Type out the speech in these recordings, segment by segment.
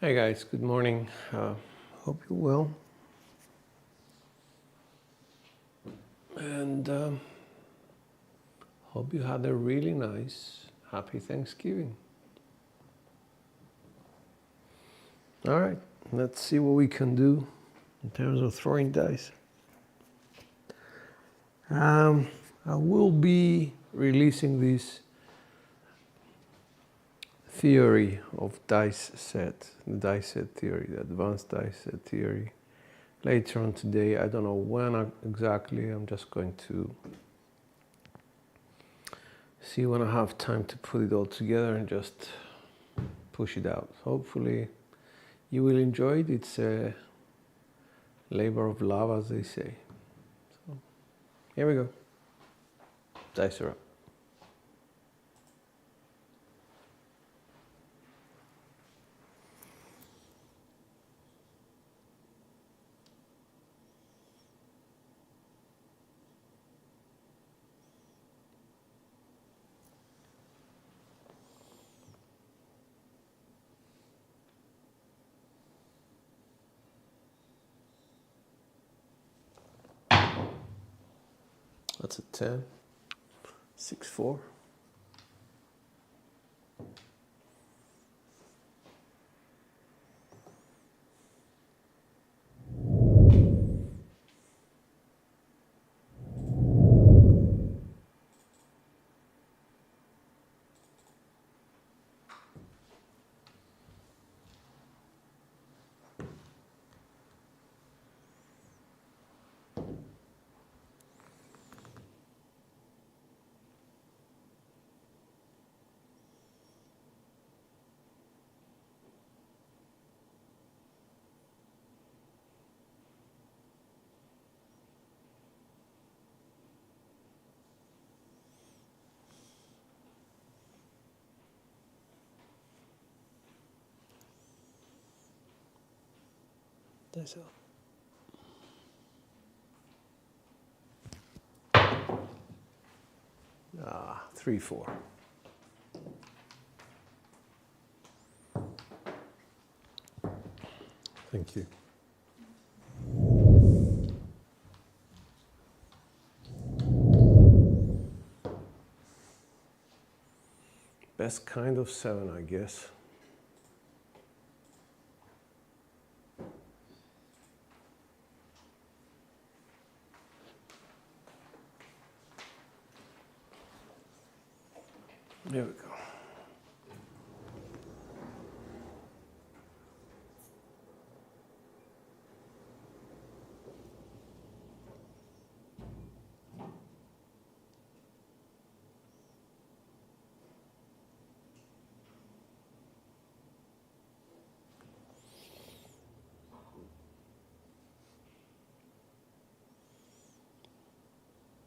Hey guys, good morning. Hope you're well. And hope you had a really nice, happy Thanksgiving. All right, let's see what we can do in terms of throwing dice. I will be releasing this theory of dice set, the dice set theory, the advanced dice set theory. Later on today, I don't know when exactly. I'm just going to see when I have time to put it all together and just push it out. Hopefully you will enjoy it. It's a labor of love, as they say. So here we go. Dice are up. That's a 10, 6, 4. Dice up. 3, 4. Thank you. Best kind of 7, I guess. There we go.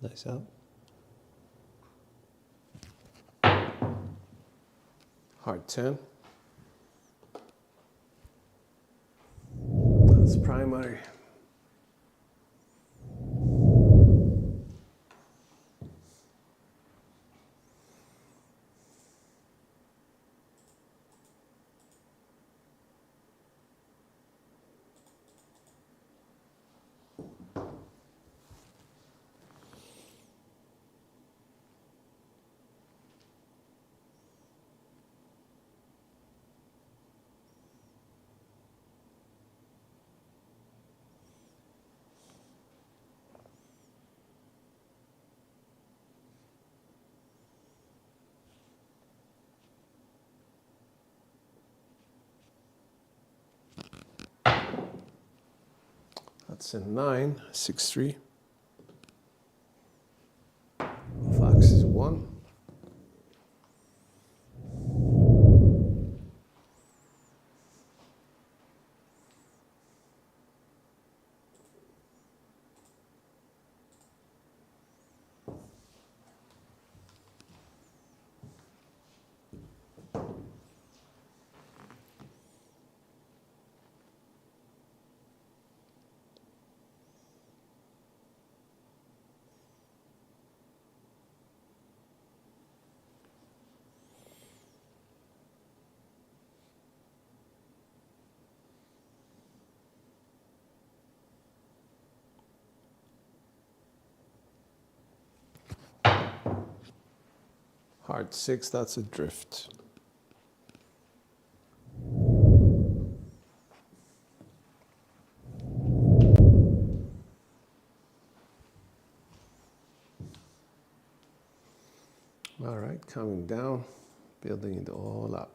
Nice out. Hard 10. That's primary. That's a 9, 6, 3. Fox is 1. Hard 6, that's a drift. All right, coming down, building it all up.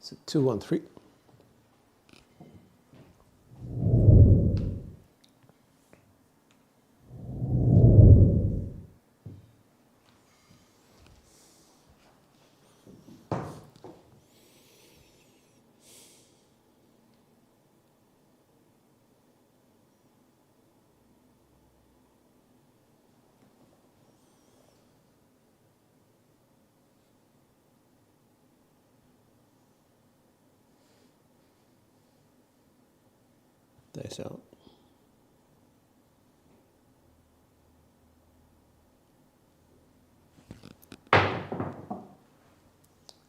It's a 2-1-3. Dice out.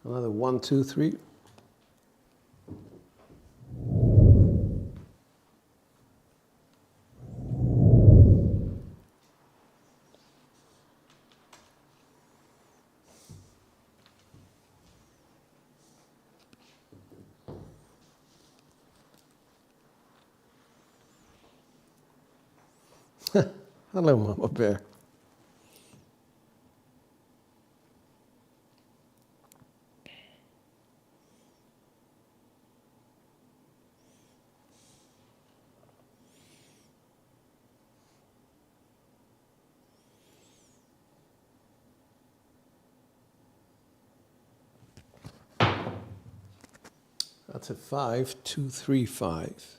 Another 1, 2, 3. Hello, Mama Bear. That's a 5, 2, 3, 5.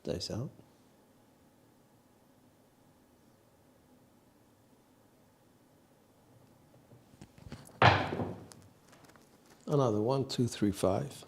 Dice out. Another 1, 2, 3, 5.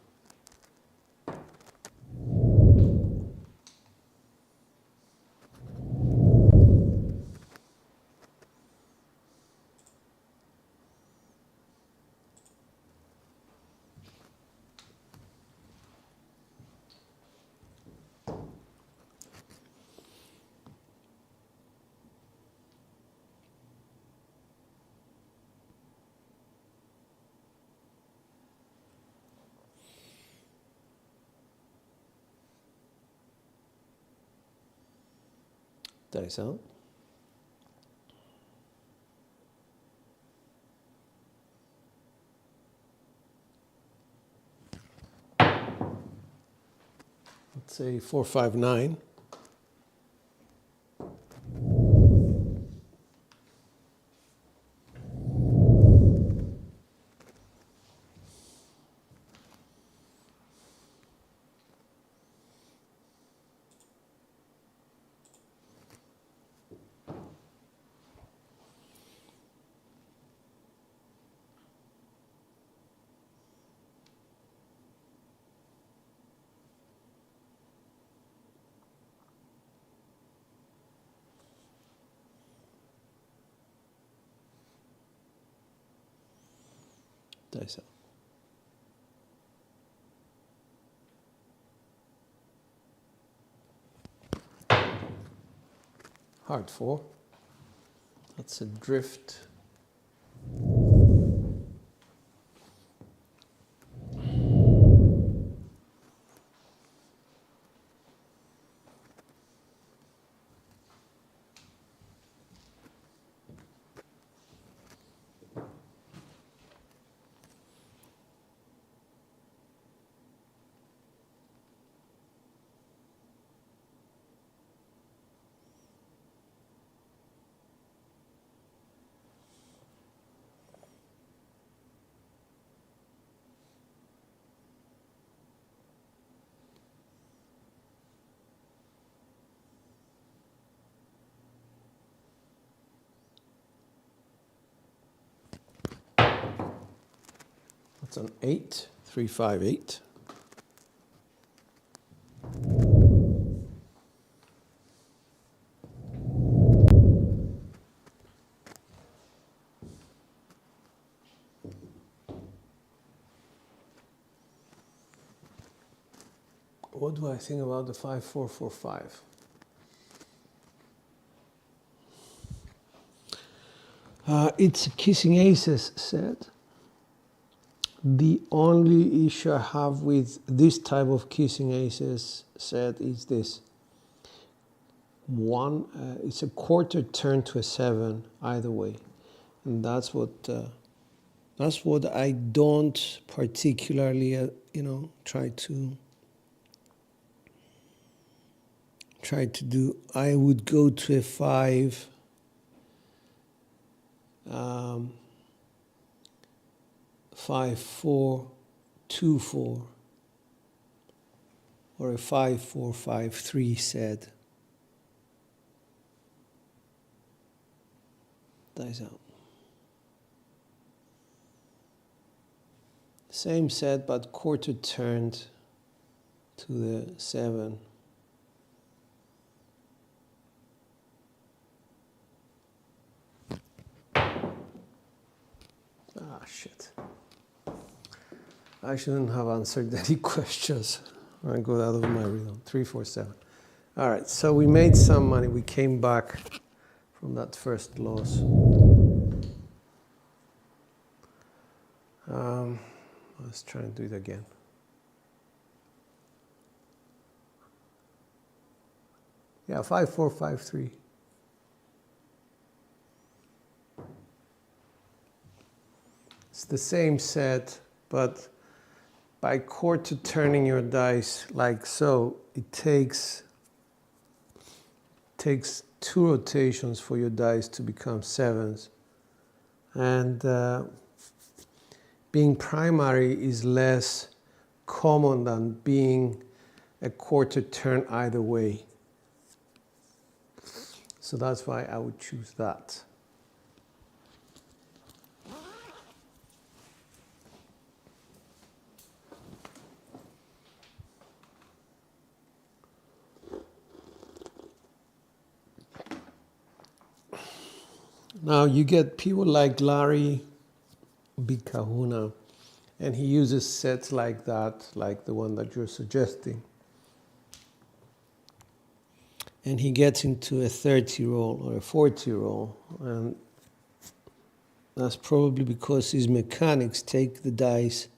Dice out. Let's say 4, 5, 9. Dice out. Hard 4. That's a drift. It's an 8, 3, 5, 8. What do I think about the 5, 4, 4, 5? It's a kissing aces set. The only issue I have with this type of kissing aces set is this. One, it's a quarter turn to a 7 either way, and that's what I don't particularly, try to do. I would go to a 5. 5, 4, 2, 4, or a 5, 4, 5, 3 set. Dies out. Same set, but quarter turned to the 7. Ah, shit. I shouldn't have answered any questions. I got out of my rhythm. 3, 4, 7. All right, so we made some money. We came back from that first loss. Let's try and do it again. Yeah, 5, 4, 5, 3. It's the same set, but by quarter turning your dice like so, it takes 2 rotations for your dice to become 7s. And being primary is less common than being a quarter turn either way. So that's why I would choose that. Now you get people like Larry Big Kahuna, and he uses sets like that, like the one that you're suggesting. And he gets into a 30 roll or a 40 roll, and that's probably because his mechanics take the dice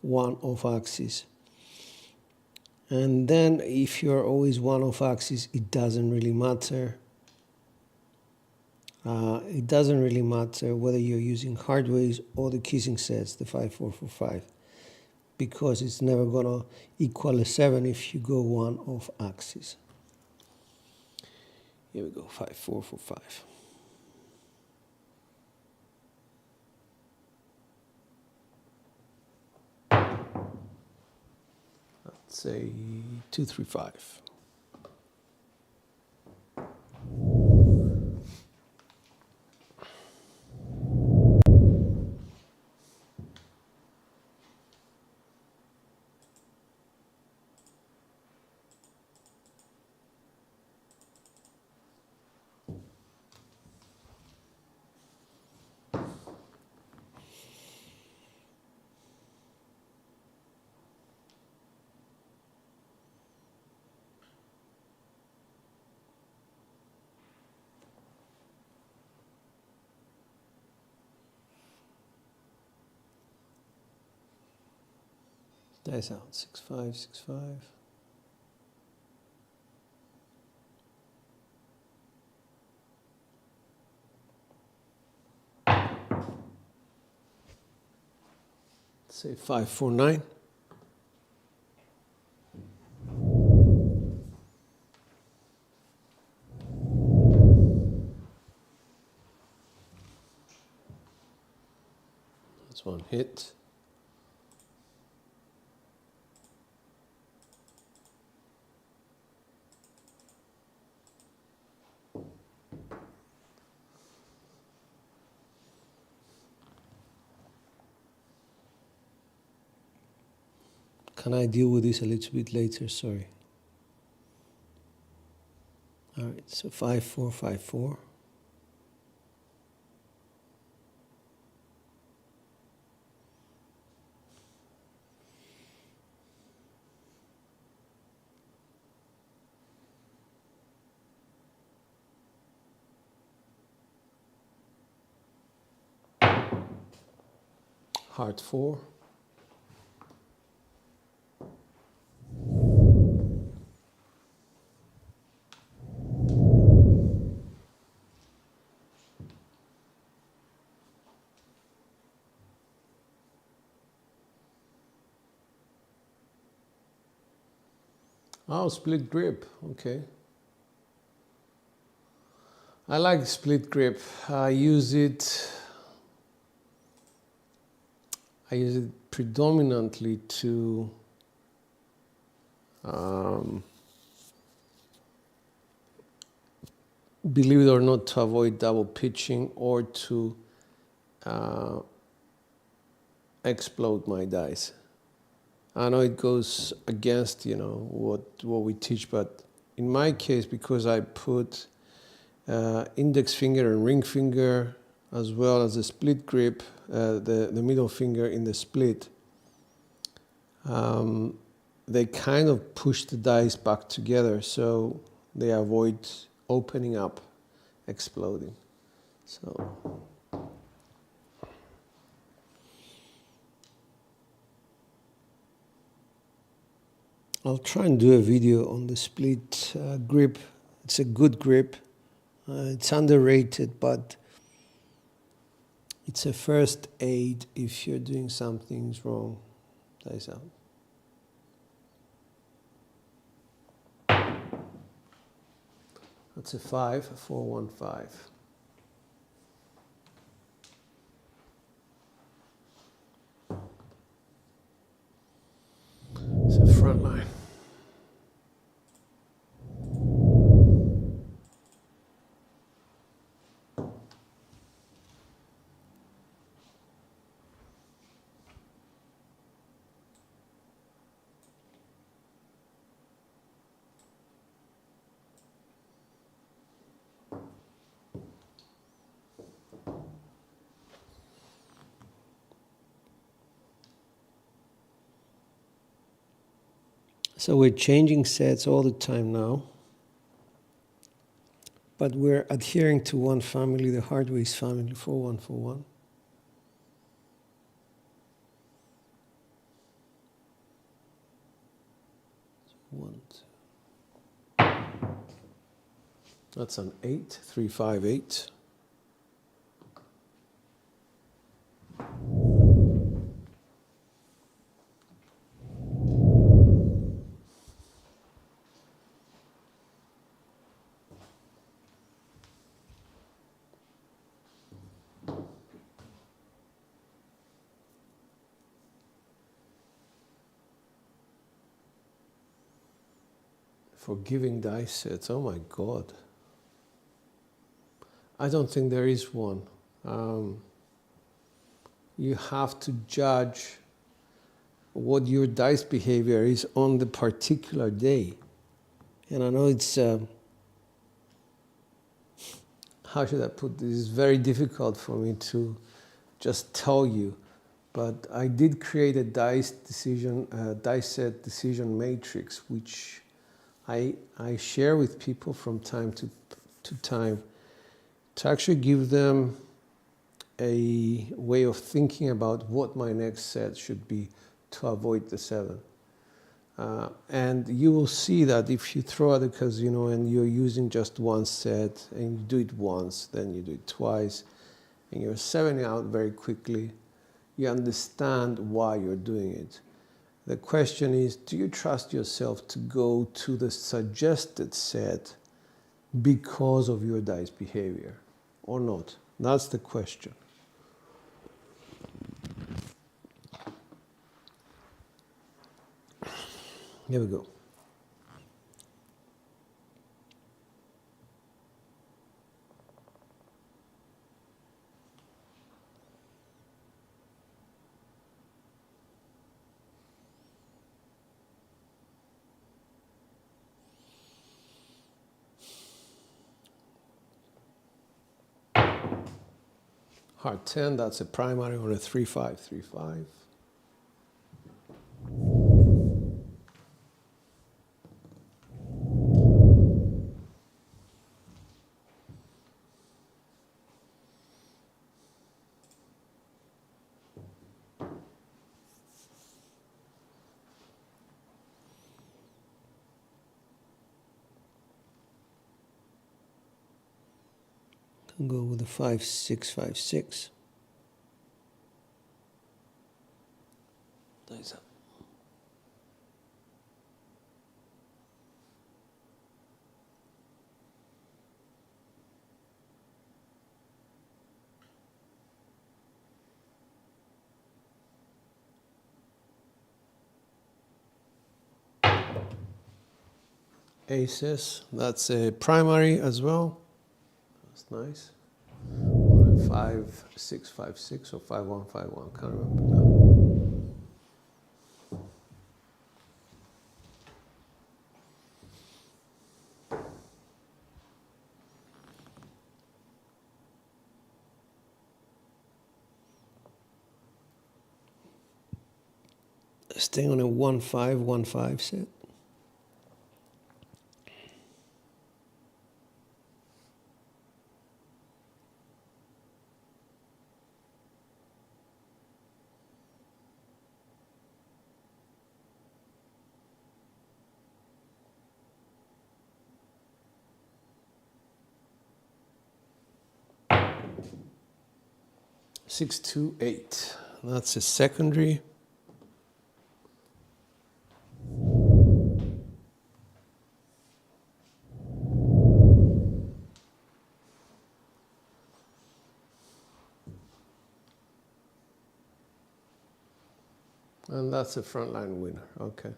1 off axis. And then if you're always 1 off axis, it doesn't really matter. It doesn't really matter whether you're using hardways or the kissing sets, the 5, 4, 4, 5, because it's never going to equal a 7 if you go 1 off axis. Here we go, 5, 4, 4, 5. Let's say 2, 3, 5. Dice out, 6, 5, 6, 5. Let's say 5, 4, 9. That's one hit. Can I deal with this a little bit later? Sorry. All right, so 5, 4, 5, 4. Heart 4. Oh, split grip, okay. I like split grip. I use it predominantly to believe it or not, to avoid double pitching or to explode my dice. I know it goes against, what we teach, but in my case, because I put index finger and ring finger, as well as the split grip, the middle finger in the split, they kind of push the dice back together, so they avoid opening up, exploding. So I'll try and do a video on the split grip. It's a good grip. It's underrated, but it's a first aid if you're doing something's wrong. Dice out. That's a 5, 4, 1, 5. It's a front line. So we're changing sets all the time now, but we're adhering to one family, the hardways family, 4141. One, two. That's an 8, 3, 5, 8. Forgiving dice sets, oh my God. I don't think there is one. You have to judge what your dice behavior is on the particular day. And I know it's, how should I put this? It's very difficult for me to just tell you, but I did create a dice set decision matrix, which I share with people from time to time to actually give them a way of thinking about what my next set should be to avoid the 7. And you will see that if you throw it, because and you're using just one set and you do it once, then you do it twice, and you're 7ing out very quickly, you understand why you're doing it. The question is, do you trust yourself to go to the suggested set because of your dice behavior or not? That's the question. Here we go. Heart 10, that's a primary on a 3-5, 3-5. Can go with a 5-6, 5-6. Nice up. Aces, that's a primary as well. That's nice. 5-6, 5-6 or 5-1, 5-1. Can't remember now. Staying on a 1-5, 1-5 set. Six, 2, 8. That's a secondary. And that's a frontline winner. Okay.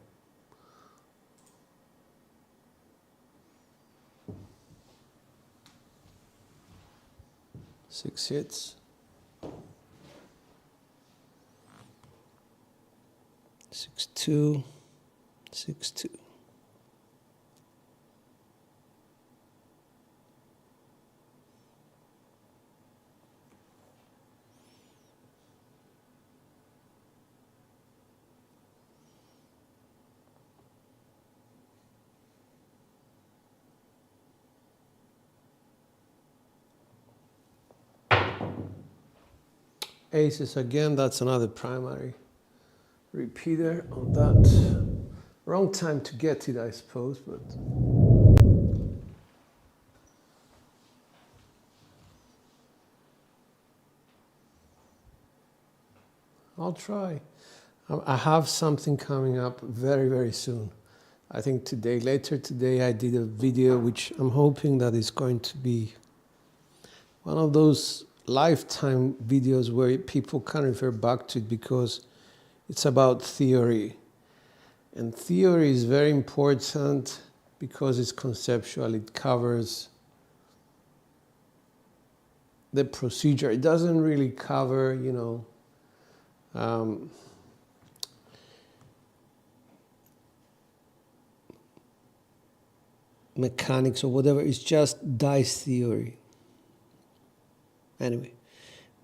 Six hits. 6-2, 6-2. Aces again, that's another primary. Repeater on that. Wrong time to get it, I suppose, but I'll try. I have something coming up very, very soon. I think today, later today, I did a video which I'm hoping that is going to be one of those lifetime videos where people can refer back to it because it's about theory. And theory is very important because it's conceptual. It covers the procedure. It doesn't really cover, mechanics or whatever. It's just dice theory. Anyway,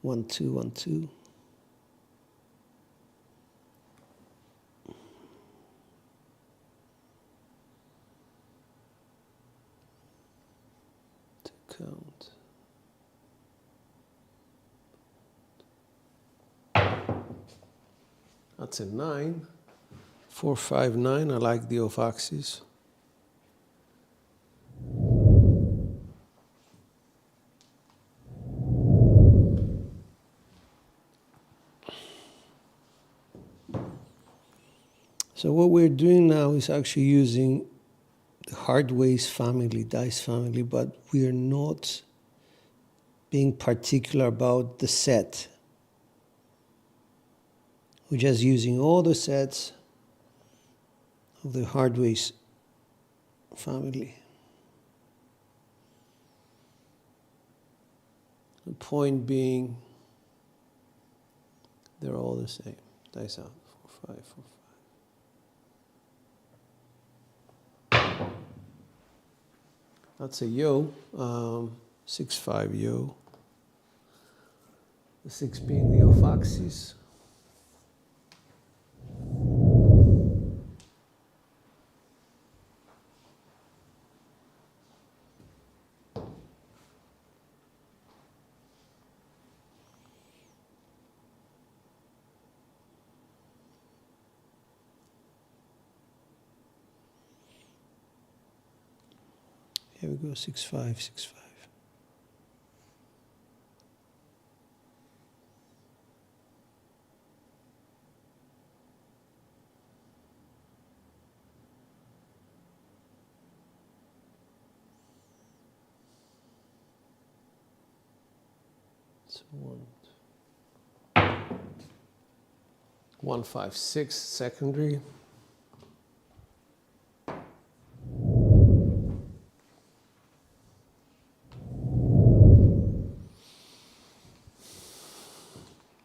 1-2, 1-2. Count. That's a 9. 4, 5, 9. I like the off axis. So what we're doing now is actually using the Hardways family, dice family, but we are not being particular about the set. We're just using all the sets of the Hardways family. The point being, they're all the same. Dice out, 4, 5, 4, 5. That's a yo, 6-5 yo. The 6 being the off axis. Here we go, 6, 5, 6, 5. So 1, 5, 6 secondary.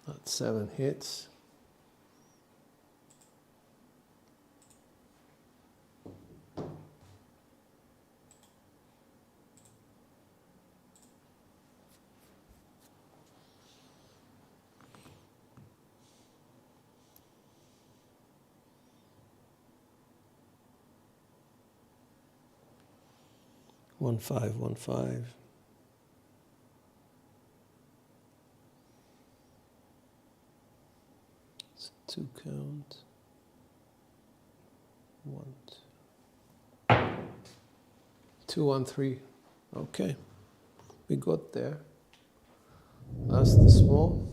That's 7 hits. One, 5, 1, 5. It's a 2 count. 1, 2, 1, 3. Okay, we got there. That's the small.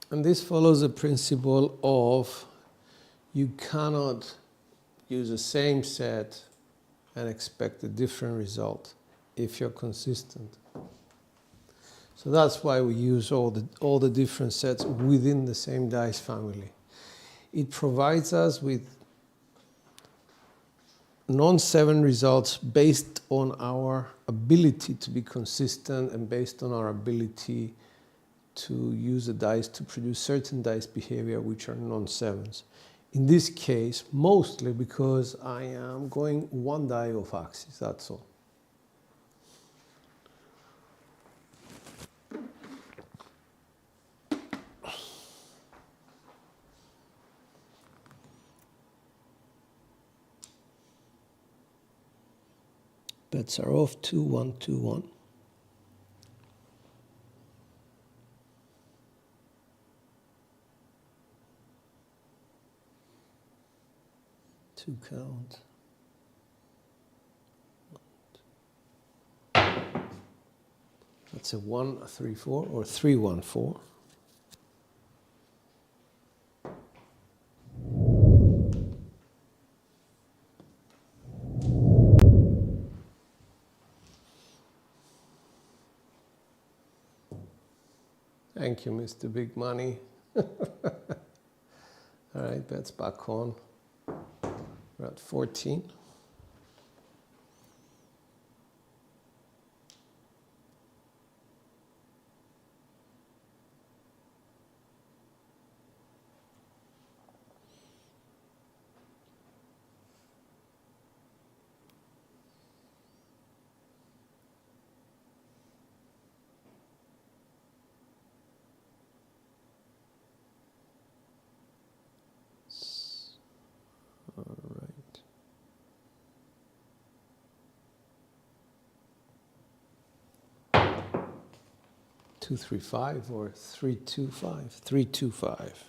And this follows the principle of you cannot use the same set and expect a different result if you're consistent. So that's why we use all the different sets within the same dice family. It provides us with non-7 results based on our ability to be consistent and based on our ability to use the dice to produce certain dice behavior which are non-7s. In this case, mostly because I am going 1 die off axis, that's all. Bets are off, 2, 1, 2, 1. Two count. That's a 1, 3, 4, or 3, 1, 4. Thank you, Mr. Big Money. All right, bets back on. We're at 14. All right. 2, 3, 5 or 3, 2, 5. 3, 2, 5.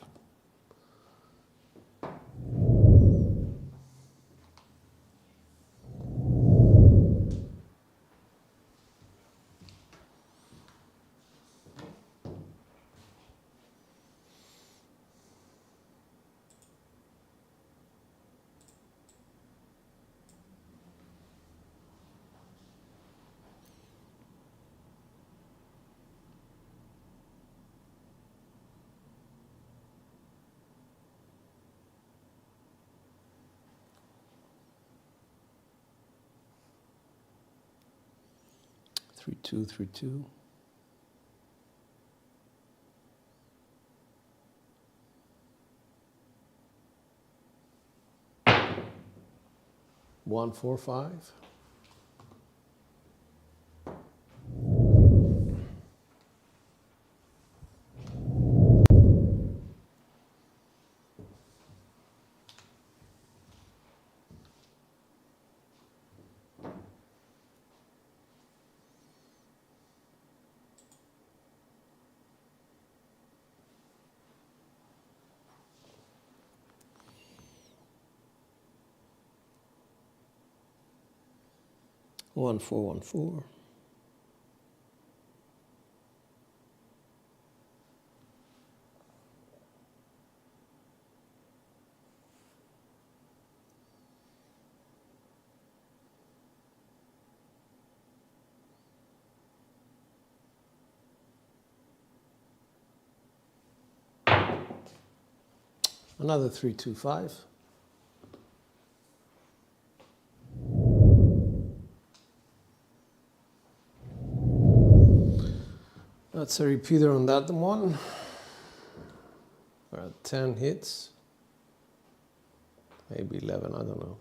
Three, 2, 3, 2. One, 4, 5. 1414. Another 325. That's a repeater on that one. We're at 10 hits. Maybe 11, I don't know.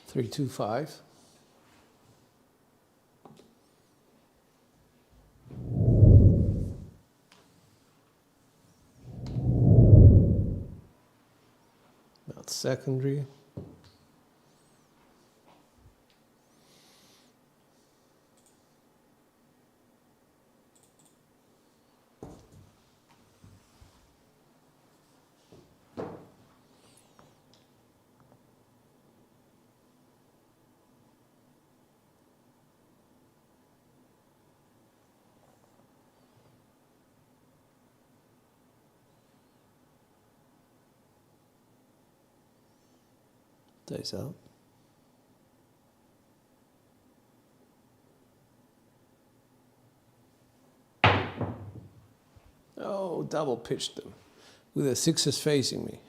Three, two, five. That's secondary. Dice out. Oh, double pitched them with the sixes facing me.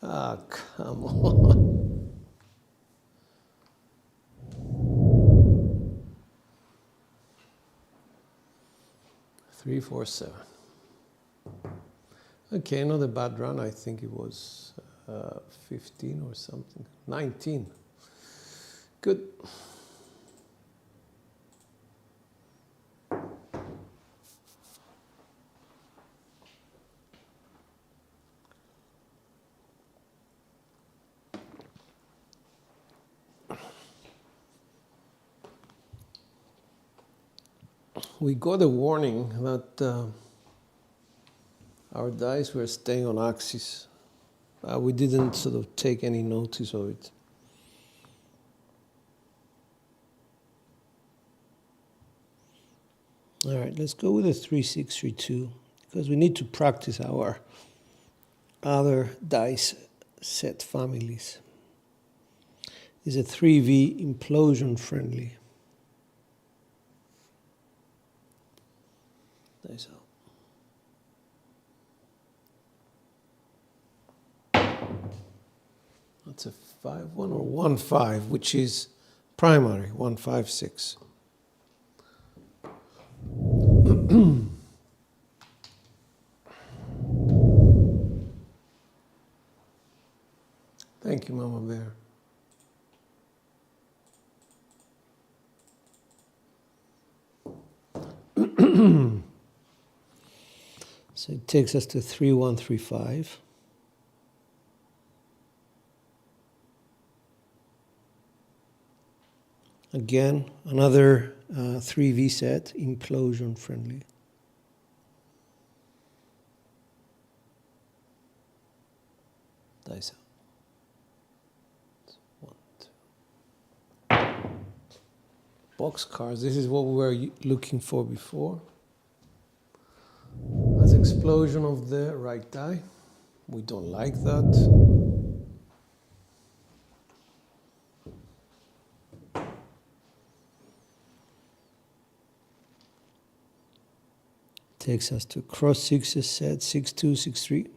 Ah, come on. 3, 4, 7. Okay, not a bad run. I think it was 15 or something. 19. Good. We got a warning that our dice were staying on axis. We didn't sort of take any notice of it. All right, let's go with a 3-6-3-2 because we need to practice our other dice set families. It's a 3V implosion friendly. Dice out. That's a 5-1 or 1-5, which is primary, 1-5-6. Thank you, Mama Bear. So it takes us to 3-1-3-5. Again, another 3V set, implosion friendly. Dice out. 1, 2. Box cards, this is what we were looking for before. That's explosion of the right die. We don't like that. Takes us to cross sixes set, 6-2, 6-3.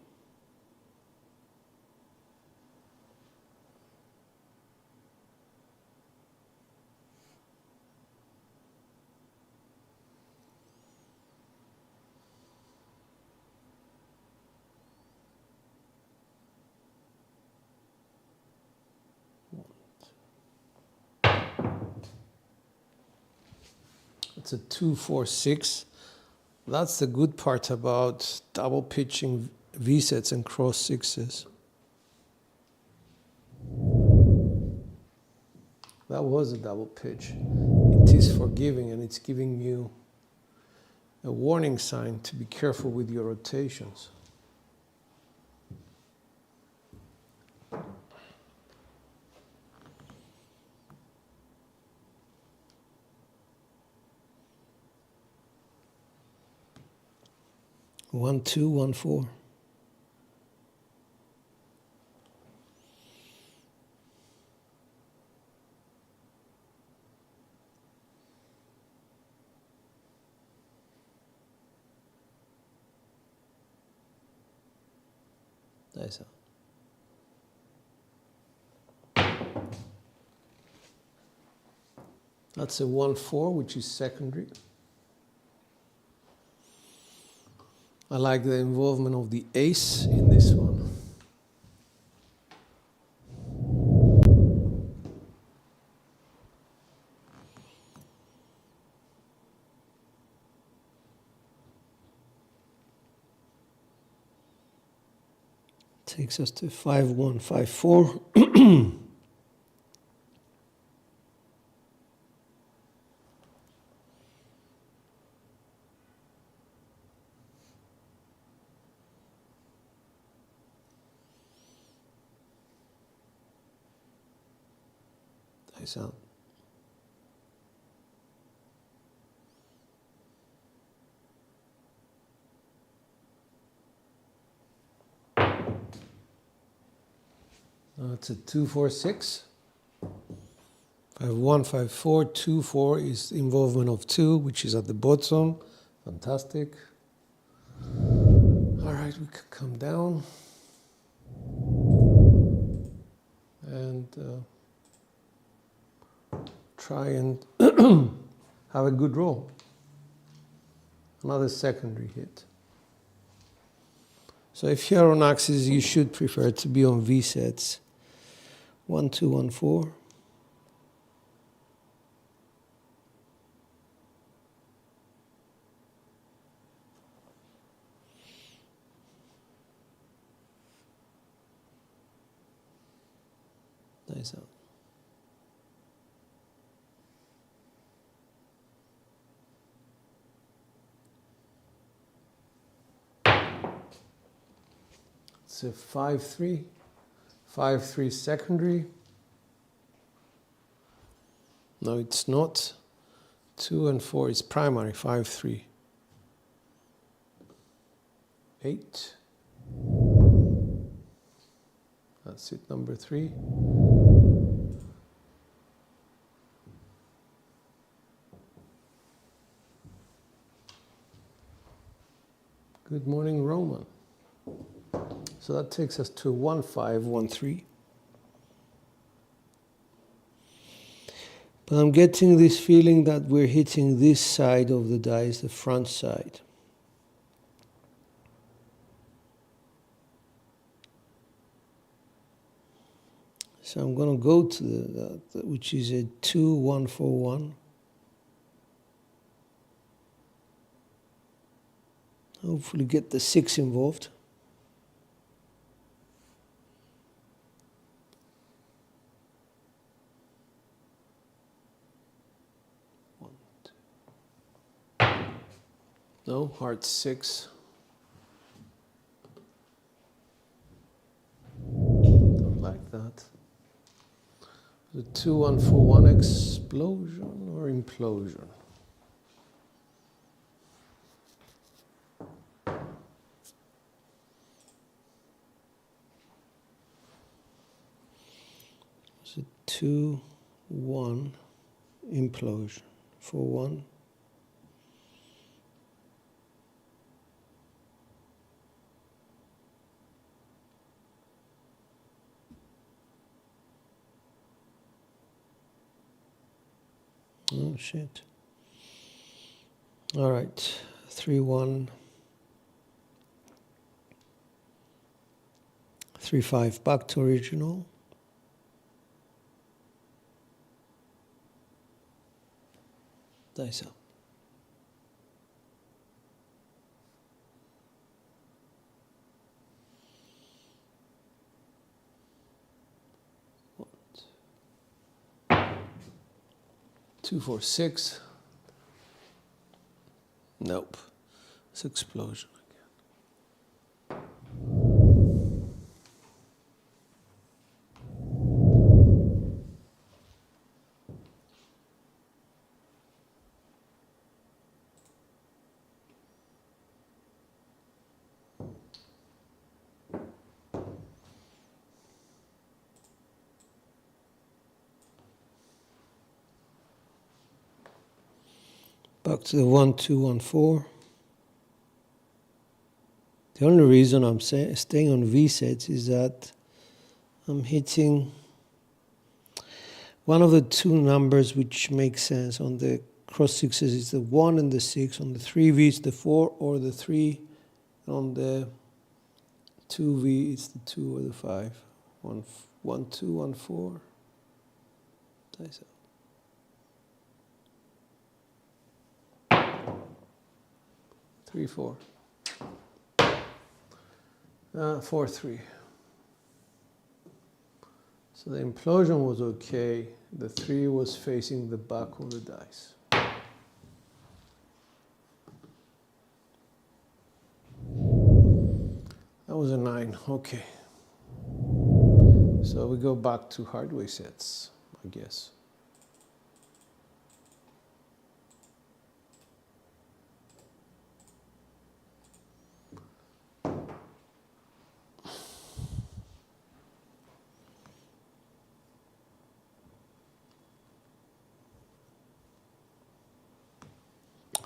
It's a 2-4-6. That's the good part about double pitching V sets and cross sixes. That was a double pitch. It is forgiving, and it's giving you a warning sign to be careful with your rotations. One, two, 1, 4. Nice. That's a 1-4, which is secondary. I like the involvement of the ace in this one. Takes us to 5-1, 5-4. Nice out. It's a 2-4-6. 5-1, 5-4, 2-4 is involvement of 2, which is at the bottom. Fantastic. All right, we can come down and try and have a good roll. Another secondary hit. So if you're on axis, you should prefer to be on V sets. 1, 2, 1, 4. Nice out. It's a 5-3. 5-3 secondary. No, it's not. 2 and 4 is primary. 5-3. 8. That's it, number 3. Good morning, Roman. So that takes us to 1-5, 1-3. But I'm getting this feeling that we're hitting this side of the dice, the front side. So I'm going to go to the which is a 2-1-4-1. Hopefully get the 6 involved. No, heart 6. Don't like that. The 2-1-4-1 explosion or implosion? It's a 2-1 implosion. 4-1. Oh, shit. All right. 3-1. 3-5. Back to original. Dice up. 2, 4, 6. Nope. It's explosion again. Back to the 1, 2, 1, 4. The only reason I'm staying on V sets is that I'm hitting one of the two numbers which makes sense. On the cross sixes it's the 1 and the 6. On the 3V it's the 4 or the 3. On the 2V it's the 2 or the 5. 1, 1, 2, 1, 4. Dice out. 3, 4. 4, 3. So the implosion was okay. The 3 was facing the back of the dice. That was a 9. Okay. So we go back to hardware sets, I guess.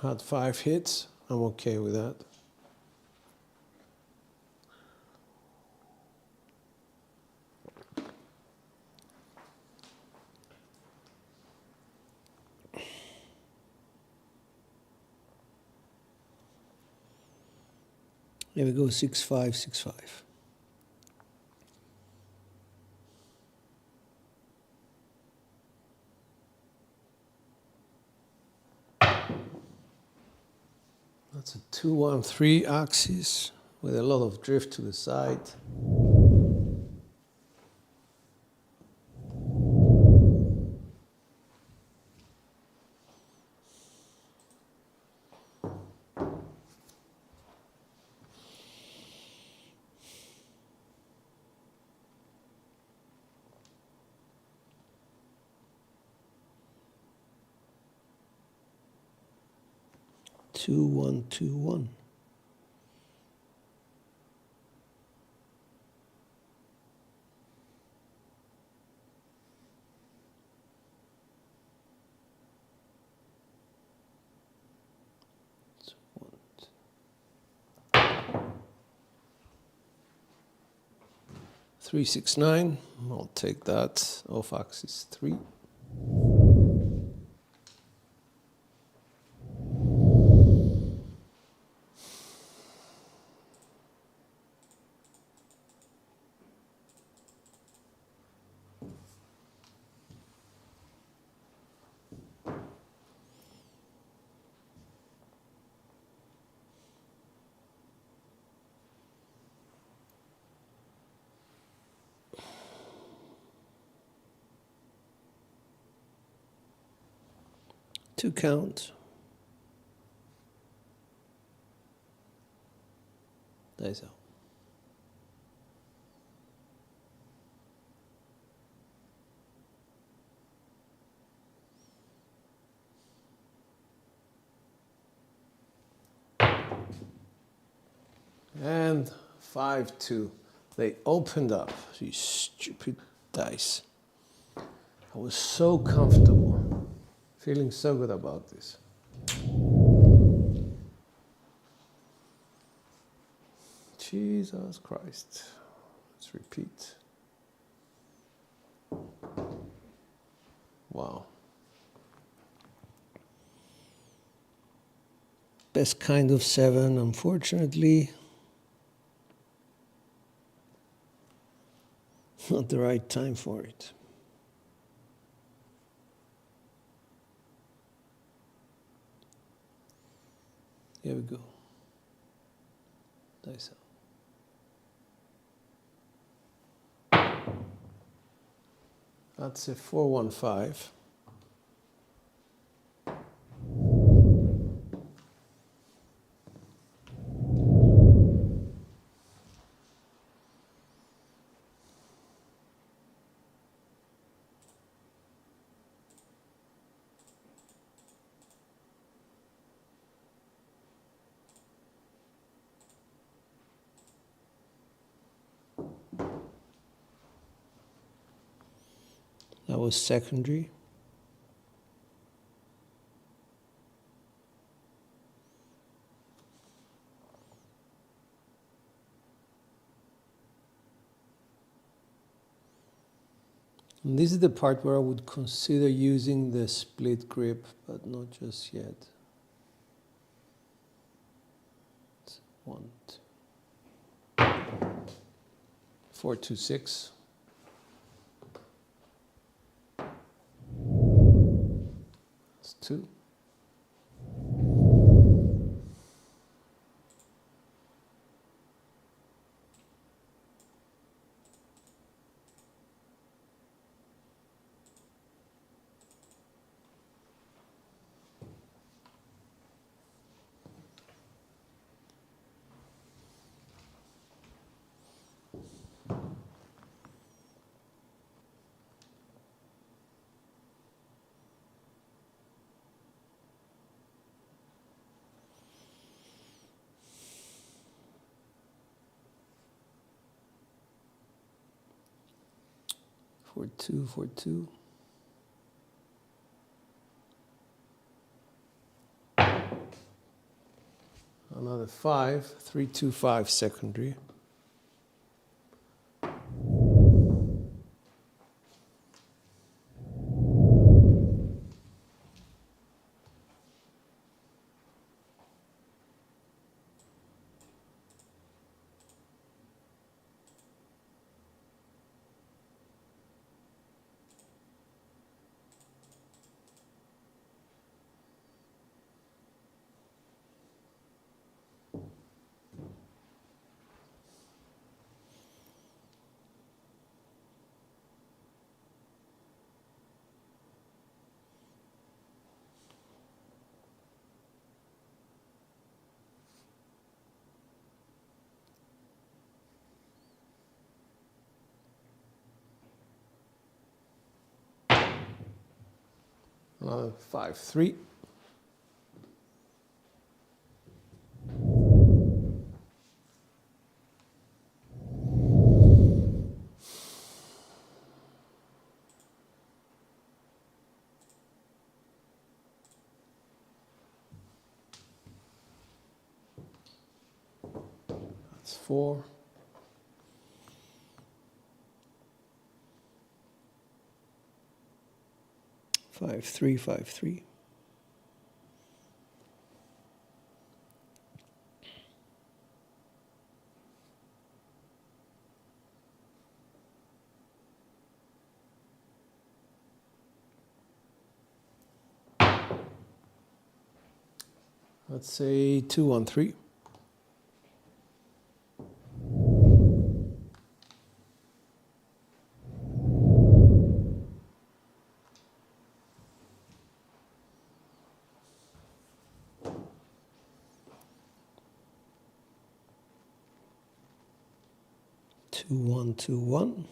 Had 5 hits. I'm okay with that. Here we go, 6, 5, 6, 5. That's a 2, 1, 3 axis with a lot of drift to the side. Two, 1, 2, 1. Three, 6, 9. I'll take that. Off axis 3. Two count. Dice out. And 5, 2. They opened up. You stupid dice. I was so comfortable. Feeling so good about this. Jesus Christ. Let's repeat. Wow. Best kind of 7, unfortunately. Not the right time for it. Here we go. Dice out. That's a 4, 1, 5. That was secondary. And this is the part where I would consider using the split grip, but not just yet. It's 1, 2, 4, 2, 6. That's 2. For 2, for 2. Another 5, 3, 2, 5 secondary. Another 5, 3. That's 4. Five, 3, 5, 3. Let's say 2, 1, 3. Two, 1, 2, 1.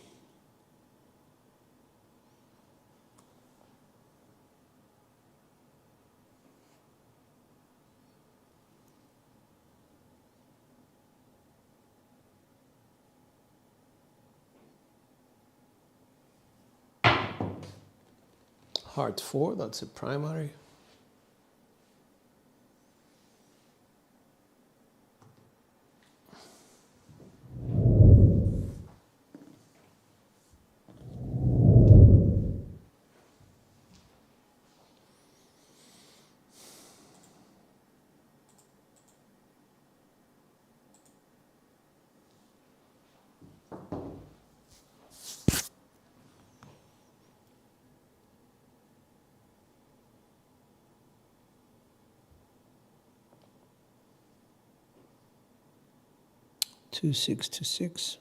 Heart 4, that's a primary. Two, 6, 2, 6.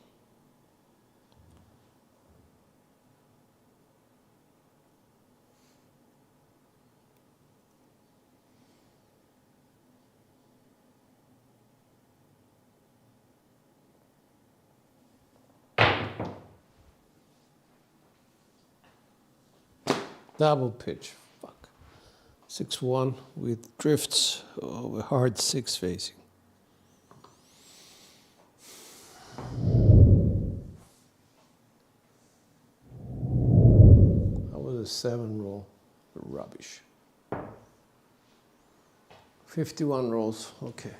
Double pitch. Fuck. 6, 1 with drifts over hard 6 facing. a 7 roll. Rubbish. 51 rolls, okay.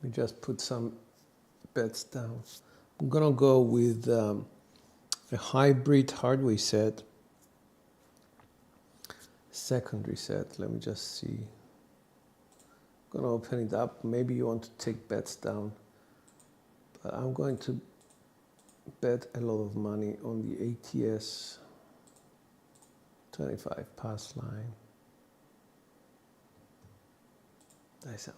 We just put some bets down. I'm gonna go with a hybrid hardware set, secondary set. Let me just see. I'm gonna open it up. Maybe you want to take bets down, but I'm going to bet a lot of money on the ATS 25 pass line. Dice out.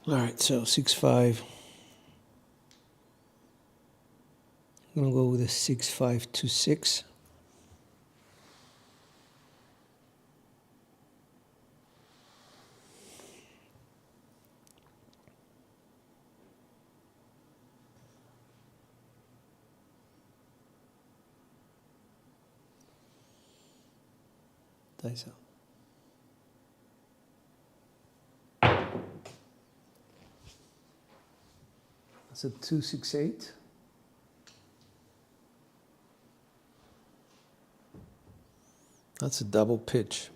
All right, so 6-5. I'm gonna go with a 6-5-2-6. Dice out. That's a 2-6-8. That's a double pitch.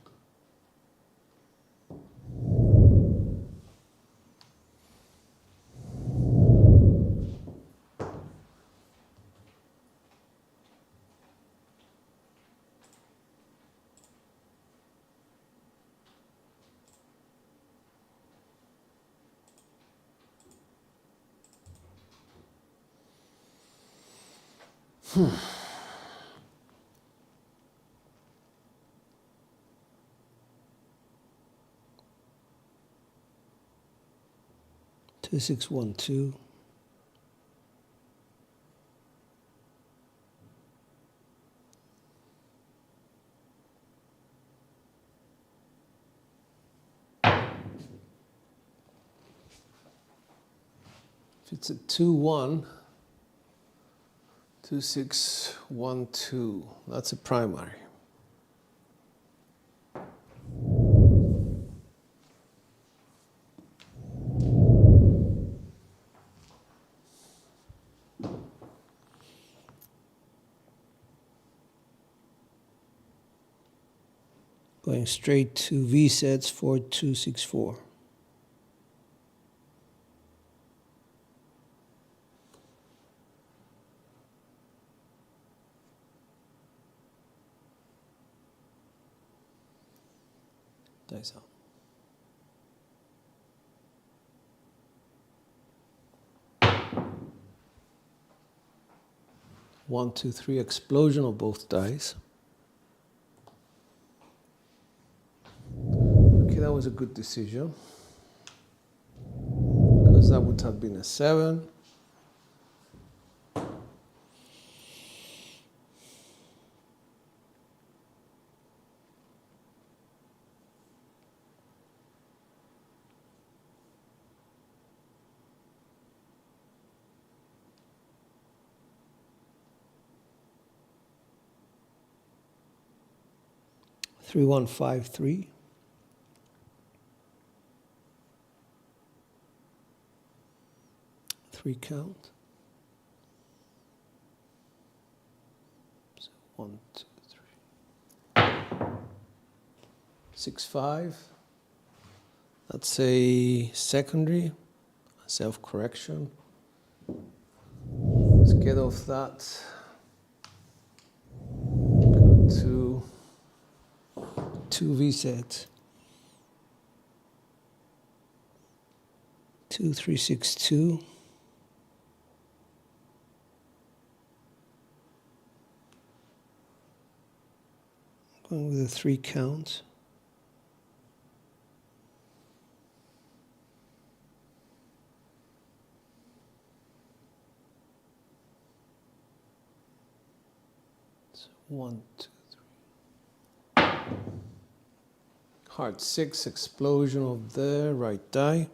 Two, 6, 1, 2. If it's a 2-1, 2, 6, 1, 2. That's a primary. Going straight to V sets 4-2-6-4. Dice out. One, two, three, explosion of both dice. Okay, that was a good decision, because that would have been a 7. Three, 1, 5, 3. Three count. So 1, 2, 3. 6, 5. That's a secondary, self-correction. Let's get off that. Go to 2 V sets. 2, 3, 6, 2. Going with a 3 count. So 1, 2, 3. Heart 6, explosion of the right die.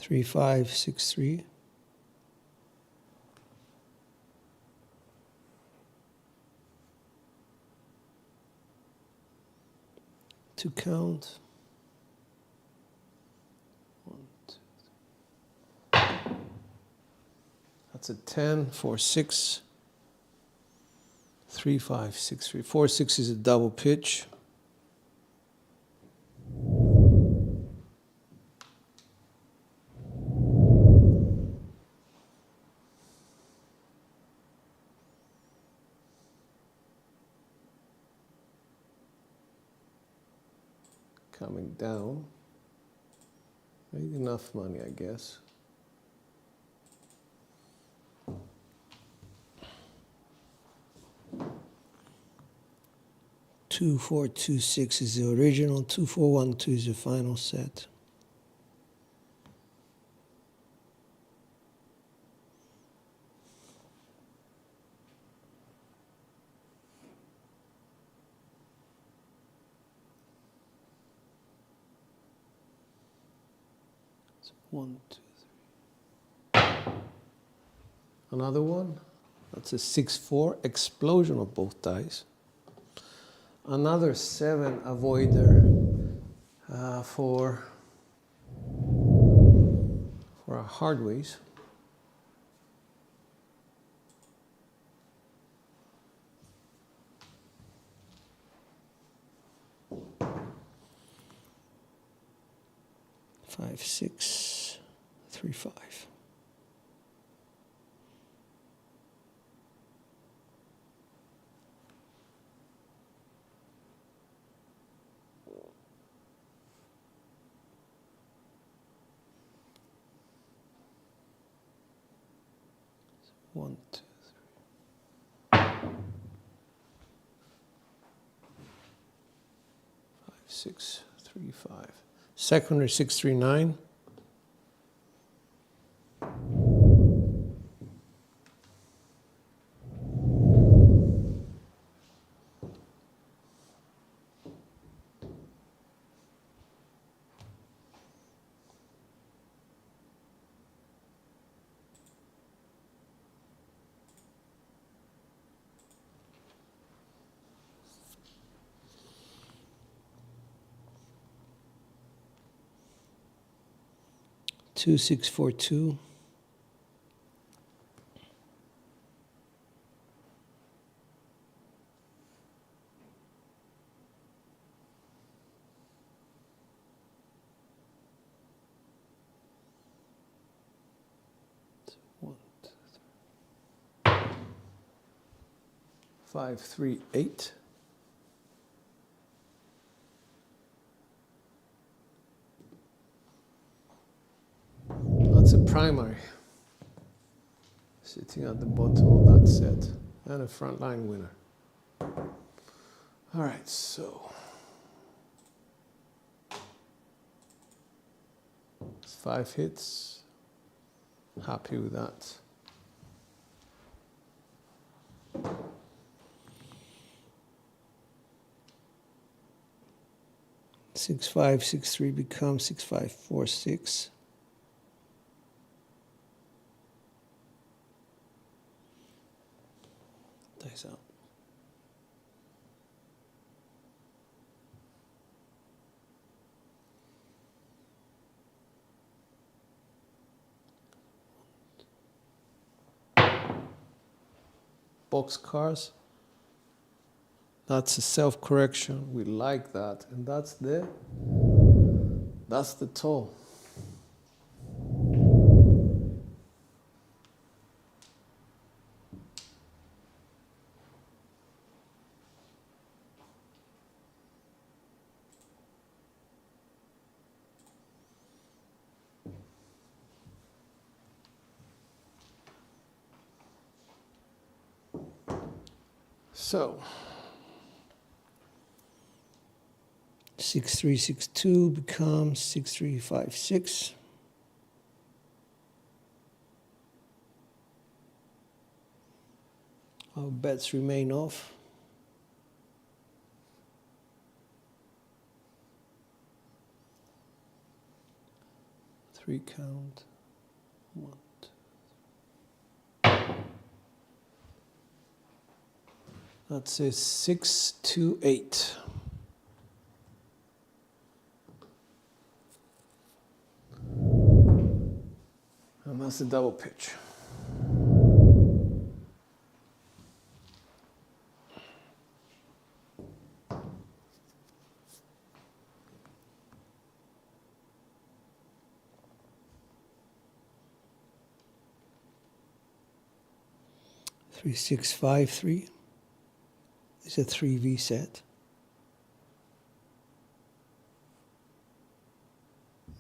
3563. To count. 1, 2, 3. That's a 10, 4, 6, 3, 5, 6, 3. 4, 6 is a double pitch. Coming down. Made enough money, I guess. Two, 4, 2, 6 is the original. 2, 4, 1, 2 is the final set. So 1, 2, 3. Another one. That's a 6, 4 explosion of both dice. Another 7 avoider for our hardways. Five, 6, 3, 5. One, 2, 3. 5, 6, 3, 5. Secondary 6, 3, 9. Two, 6, 4, 2. One, 2, 3. 5, 3, 8. That's a primary sitting at the bottom of that set and a frontline winner. All right, so it's 5 hits. Happy with that. Six, 5, 6, 3 becomes 6, 5, 4, 6. Dice out. Boxcars. That's a self-correction. We like that, and that's the toll. So 6, 3, 6, 2 becomes 6, 3, 5, 6. Our bets remain off. 3 count. 1, 2. That's a 6, 2, 8. And that's the double pitch. Three, 6, 5, 3. It's a 3V set.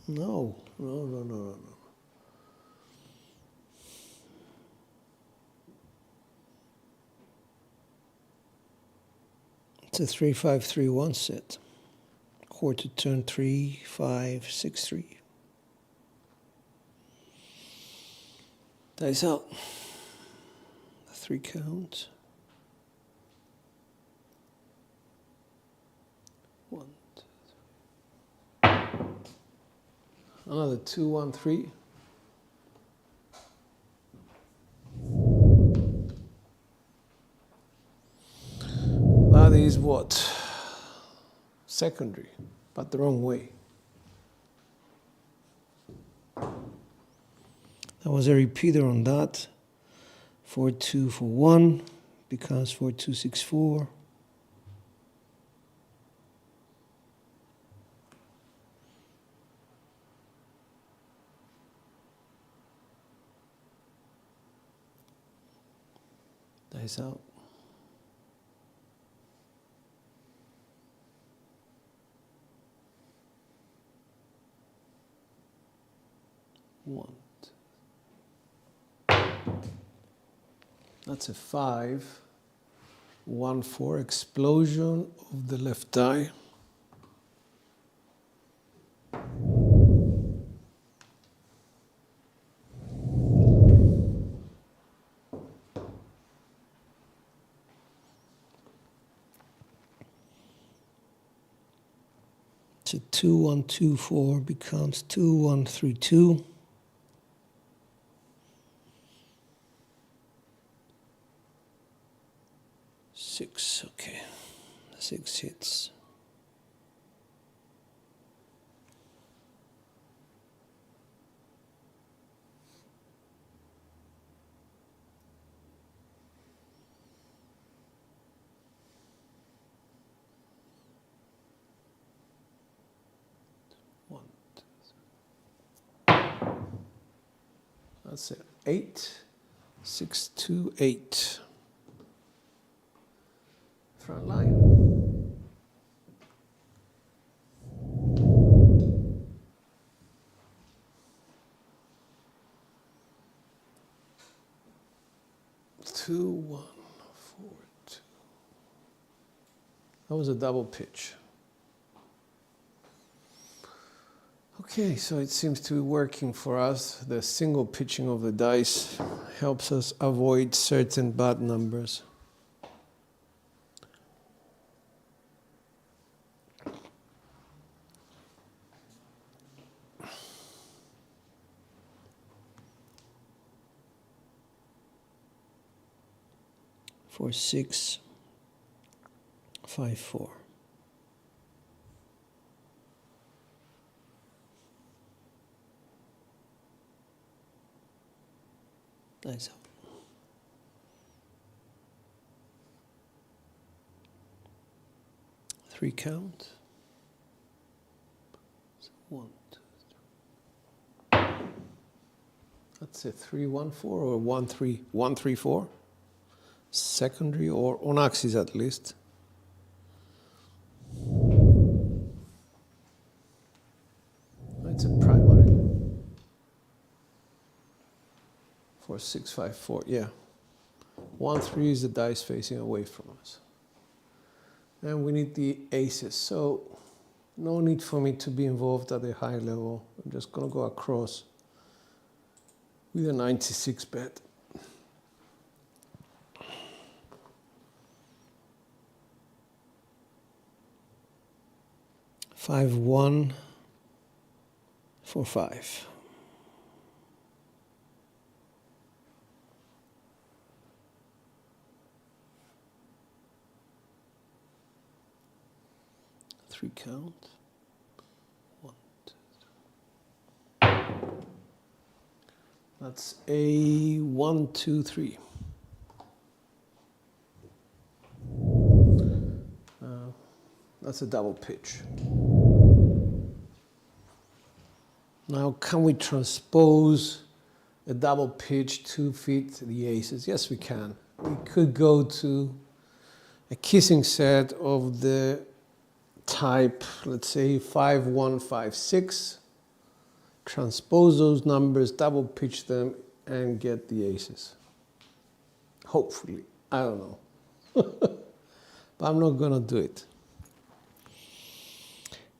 No. It's a 3, 5, 3, 1 set. Quarter turn 3, 5, 6, 3. Dice out. 3 count. 1, 2, 3. Another 2, 1, 3. That is what? Secondary, but the wrong way. That was a repeater on that. 4, 2, 4, 1 becomes 4, 2, 6, 4. Dice out. One. That's a 5, 1, 4, explosion of the left die. So 2, 1, 2, 4 becomes 2, 1, 3, 2. Six, okay. 6 hits. One, 2, 3. That's it. 8, 6, 2, 8. Front line. Two, 1, 4, 2. That was a double pitch. Okay, so it seems to be working for us. The single pitching of the dice helps us avoid certain bad numbers. For 6, 5, 4. Nice. 3 count. 1, 2, 3. That's a 3, 1, 4 or 1, 3, 1, 3, 4. Secondary or on axis at least. It's a primary. 4, 6, 5, 4. Yeah. 1, 3 is the dice facing away from us. And we need the aces. So no need for me to be involved at a high level. I'm just going to go across with a 96 bet. 5, 1, 4, 5. 3 count. 1, 2, 3. That's a 1, 2, 3. That's a double pitch. Now, can we transpose a double pitch 2 feet to the aces? Yes, we can. We could go to a kissing set of the type, let's say 5, 1, 5, 6. Transpose those numbers, double pitch them, and get the aces. Hopefully. I don't know. But I'm not going to do it.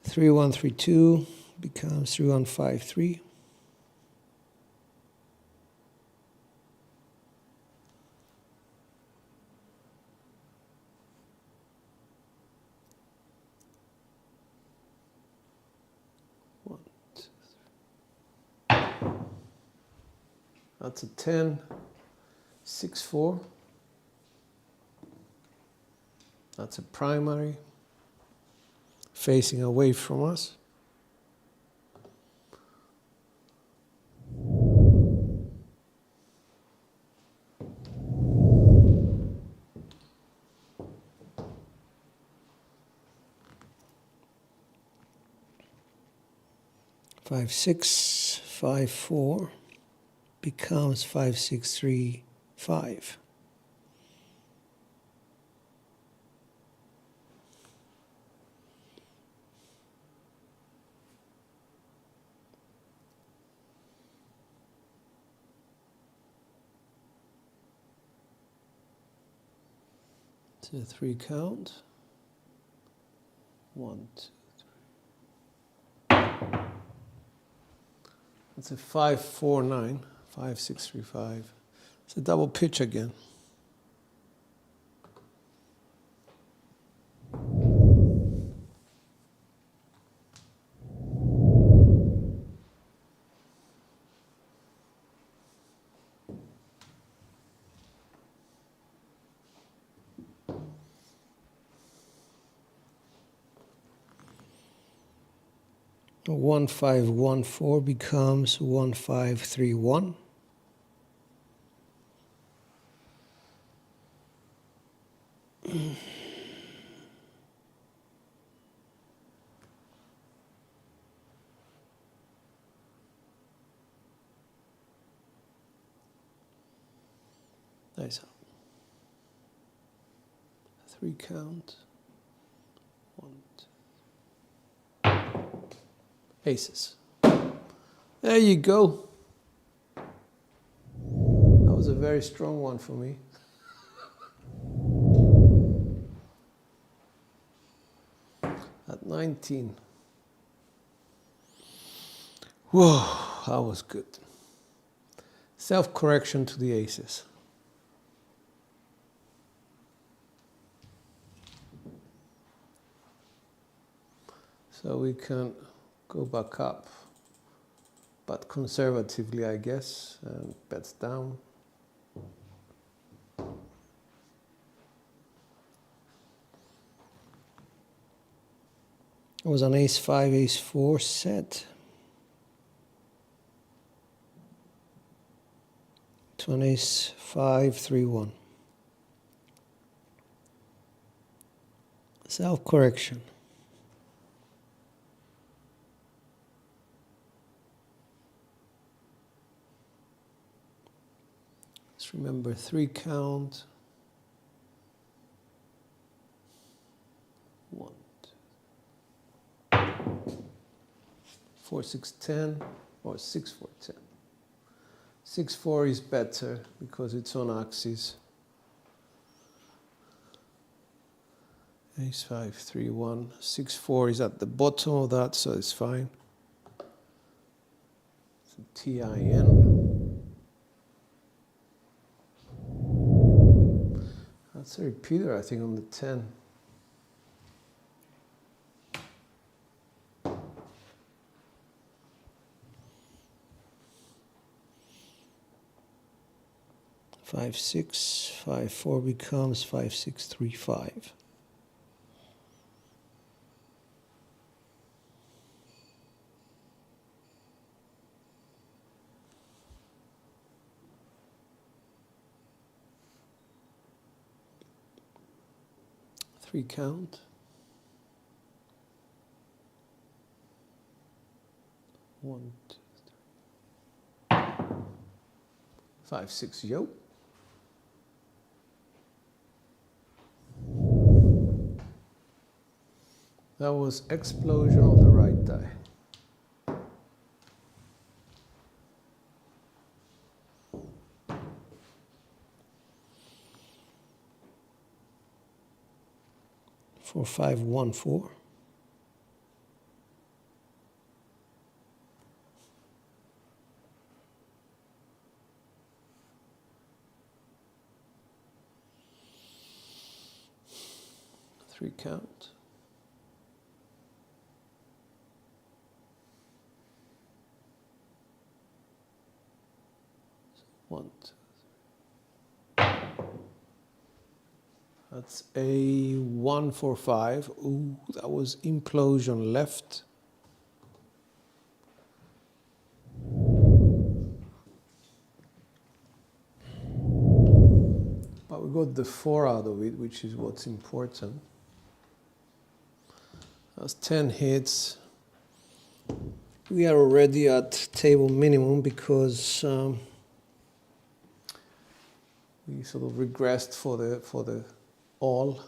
3, 1, 3, 2 becomes 3, 1, 5, 3. That's a 10, 6, 4. That's a primary, facing away from us. Five, 6, 5, 4 becomes 5, 6, 3, 5. To 3 count. 1, 2, 3. That's a 5, 4, 9. 5, 6, 3, 5. It's a double pitch again. A 1, 5, 1, 4 becomes 1, 5, 3, 1. Nice. 3 count. 1, 2. Aces. There you go. That was a very strong one for me. At 19. Whoa, that was good. Self-correction to the aces. So we can go back up, but conservatively, I guess, and bets down. It was an ace 5, ace 4 set to an ace 5, 3, 1. Self-correction. Let's remember 3 count. 1, 2, 4, 6, 10, or 6, 4, 10. 6, 4 is better because it's on axis. Ace 5, 3, 1. 6, 4 is at the bottom of that, so it's fine. It's a TIN. That's a repeater, I think, on the 10. Five, 6, 5, 4 becomes 5, 6, 3, 5. 3 count. 1, 2, 3. 5, 6, yo. That was explosion of the right die. For 5, 1, 4. Three count. 1, 2, 3. That's a 1, 4, 5. Ooh, that was implosion left. But we got the 4 out of it, which is what's important. That's 10 hits. We are already at table minimum because we sort of regressed for the all.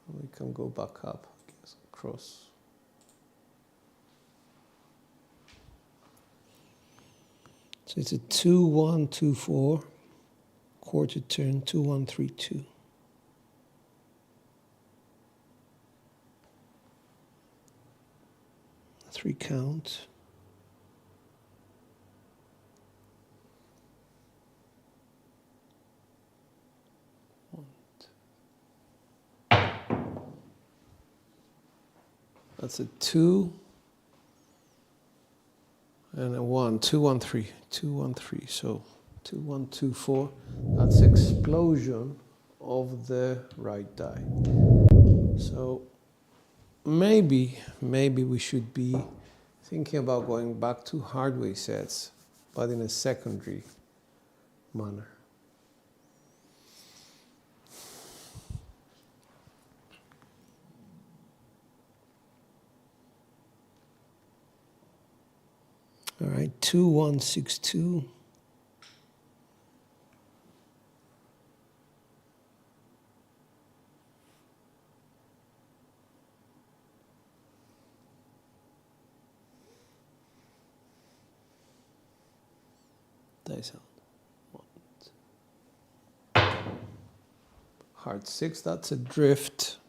We can go back up, I guess, across. So it's a 2, 1, 2, 4. Quarter turn, 2, 1, 3, 2. Three count. That's a 2 and a 1. 2, 1, 3. 2, 1, 3. So 2, 1, 2, 4. That's explosion of the right die. So maybe we should be thinking about going back to hardware sets, but in a secondary manner. All right, 2, 1, 6, 2. Dice out. 1, 2. Heart 6, that's a drift.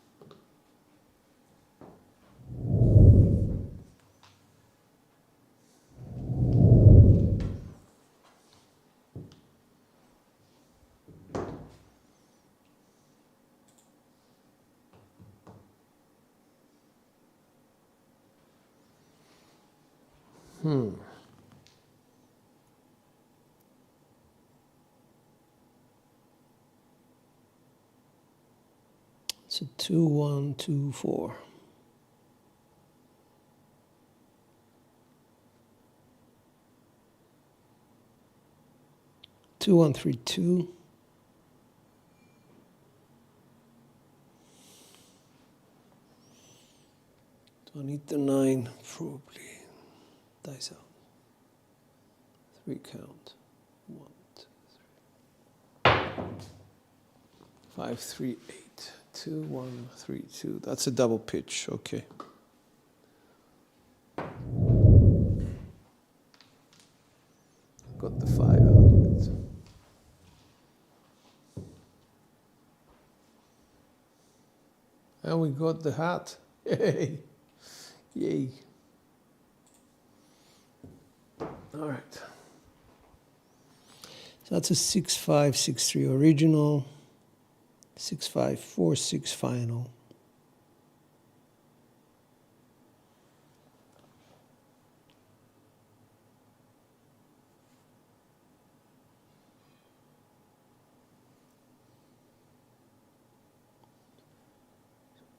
It's a 2, 1, 2, 4. Two, 1, 3, 2. Do I need the 9? Probably. Dice out. 3 count. 1, 2, 3. 5, 3, 8. 2, 1, 3, 2. That's a double pitch. Okay. Got the 5 out of it. And we got the hat. Yay. Yay. All right. So that's a 6, 5, 6, 3 original. 6, 5, 4, 6 final.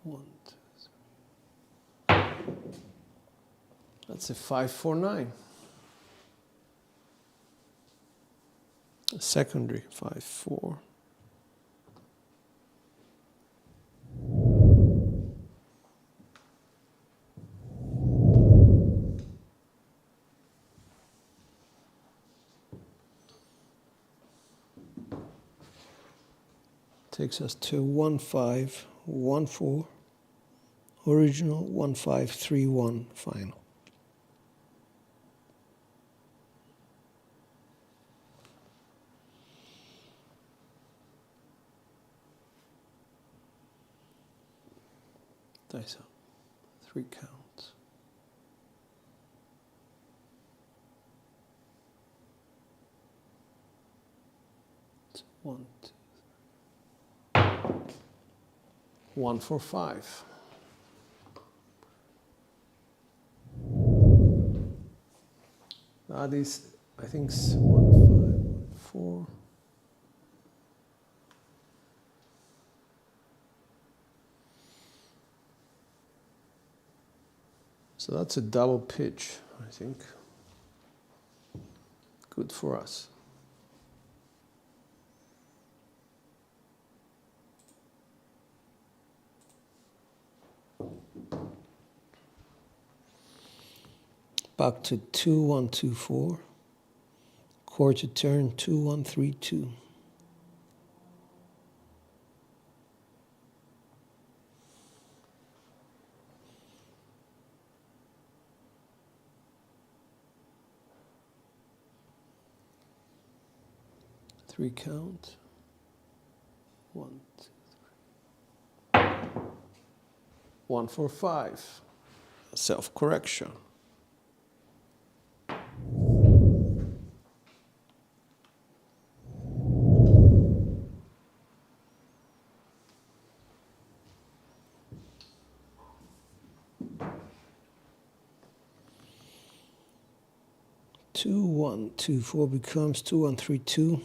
One, two, three. That's a 5, 4, 9. A secondary 5, 4. Takes us to 1514, original 1531 final. Dice up, 3 counts. It's 1, 2, 3. 1 for 5. That is, I think, 1, 5, 1, 4. So that's a double pitch, I think. Good for us. Back to 2-1-2-4. Quarter turn 2-1-3-2. Three count. 1, 2, 3. 1 for 5. Self-correction. Two, 1, 2, 4 becomes 2-1-3-2.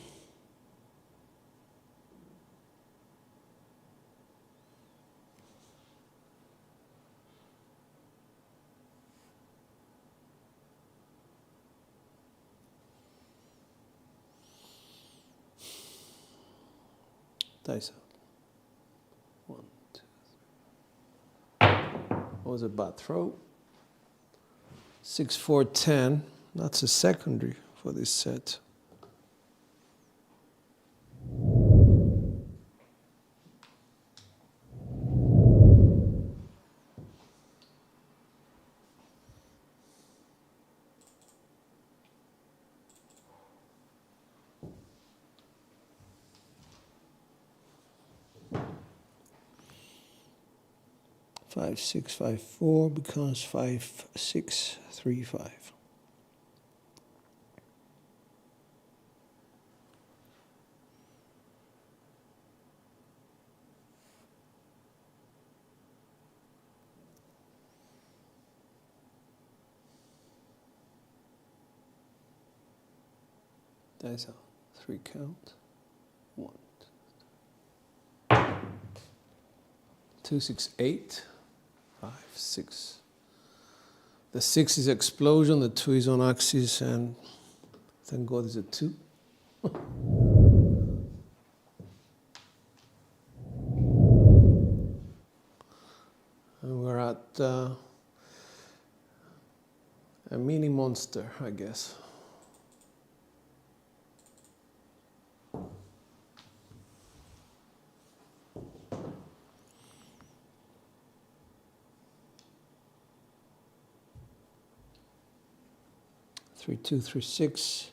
Dice out. 1, 2, 3. That was a bad throw. 6, 4, 10. That's a secondary for this set. Five, 6, 5, 4 becomes 5, 6, 3, 5. Dice out. 3 count. 1, 2, 6, 8. 5, 6. The 6 is explosion, the 2 is on axis, and thank God it's a 2. And we're at a mini monster, I guess. Three, 2, 3, 6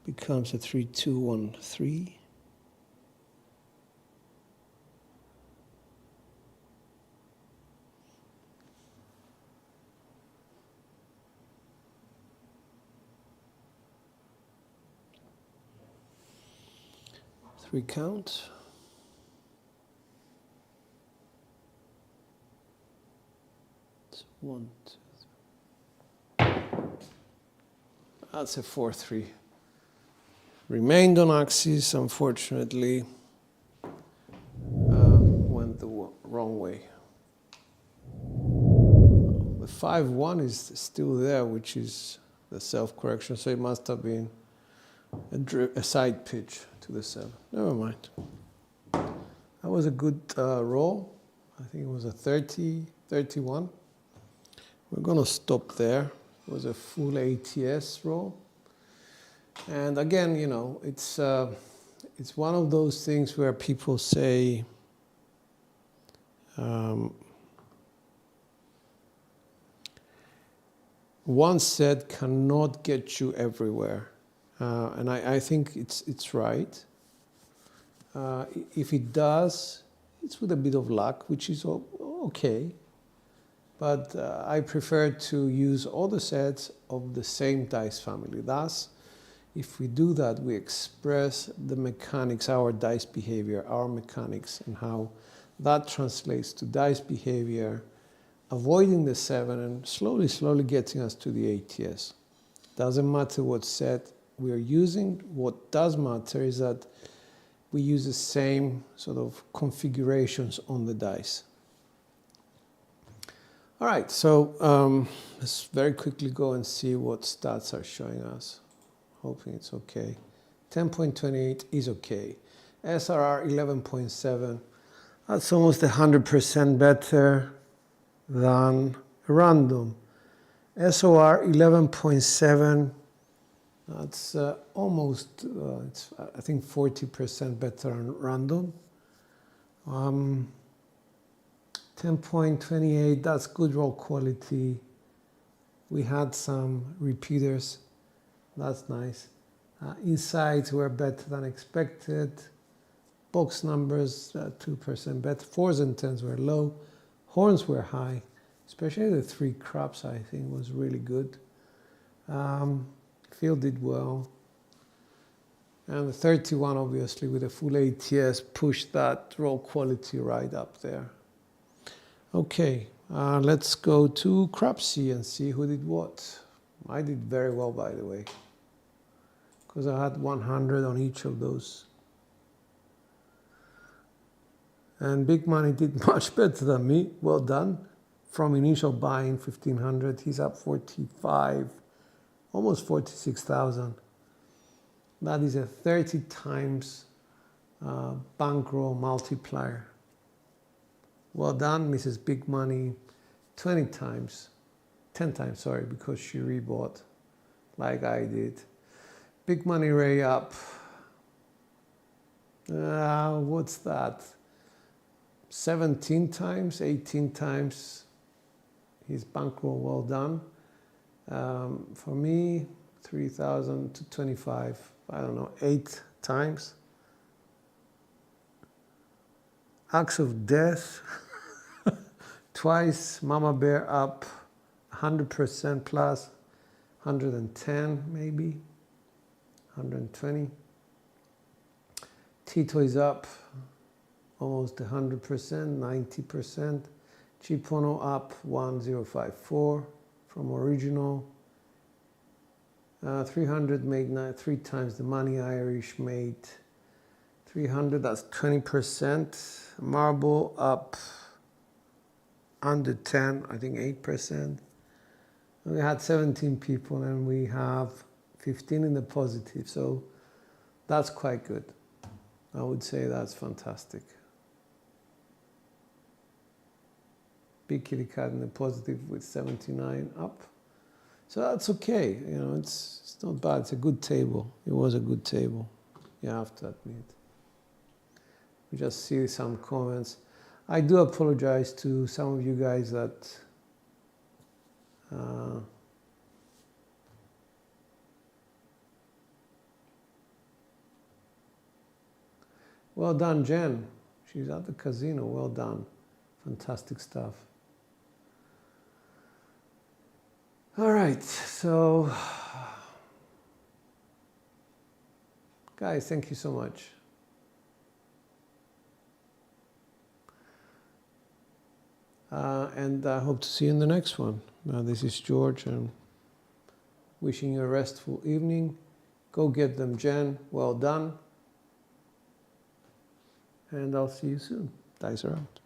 becomes a 3, 2, 1, 3. Three count. It's 1, 2, 3. That's a 4, 3. Remained on axis, unfortunately. Went the wrong way. The 5, 1 is still there, which is the self-correction, so it must have been a side pitch to the 7. Never mind. That was a good roll. I think it was a 30, 31. We're going to stop there. It was a full ATS roll. And again, you know, it's it's one of those things where people say, one set cannot get you everywhere, and I think it's right. If it does, it's with a bit of luck, which is okay. But I prefer to use all the sets of the same dice family. Thus, if we do that, we express the mechanics, our dice behavior, our mechanics, and how that translates to dice behavior, avoiding the 7 and slowly getting us to the ATS. Doesn't matter what set we are using. What does matter is that we use the same sort of configurations on the dice. All right, so let's very quickly go and see what stats are showing us. Hoping it's okay. 10.28 is okay. SRR 11.7. That's almost 100% better than random. SOR 11.7. That's almost, it's I think 40% better than random. 10.28, that's good roll quality. We had some repeaters. That's nice. Insights were better than expected. Box numbers, 2% better. 4s and 10s were low. Horns were high, especially the 3 craps, I think, was really good. Field did well. And the 31, obviously, with a full ATS, pushed that roll quality right up there. Okay, let's go to Crapsy and see who did what. I did very well, by the way, because I had 100 on each of those. And Big Money did much better than me. Well done. From initial buying, 1,500, he's up 45, almost 46,000. That is a 30 times bankroll multiplier. Well done, Mrs. Big Money. 10 times, sorry, because she rebought like I did. Big Money Ray up. What's that? 17 times, 18 times. His bankroll, well done. For me, 3,000 to 25, I don't know, 8 times. Axe of Death, twice. Mama Bear up 100% plus, 110 maybe, 120. Tito is up almost 100%, 90%. Chipono up 1054 from original. 300 made 3 times the money. Irish made 300, that's 20%. Marble up under 10, I think 8%. We had 17 people and we have 15 in the positive, so that's quite good. I would say that's fantastic. Big Kitty Cat in the positive with 79 up. So that's okay, you know, it's not bad. It's a good table. It was a good table, you have to admit. We just see some comments. I do apologize to some of you guys that well done, Jen. She's at the casino. Well done. Fantastic stuff. All right, so guys, thank you so much. And I hope to see you in the next one. This is George, and wishing you a restful evening. Go get them, Jen. Well done. And I'll see you soon. Dice are out.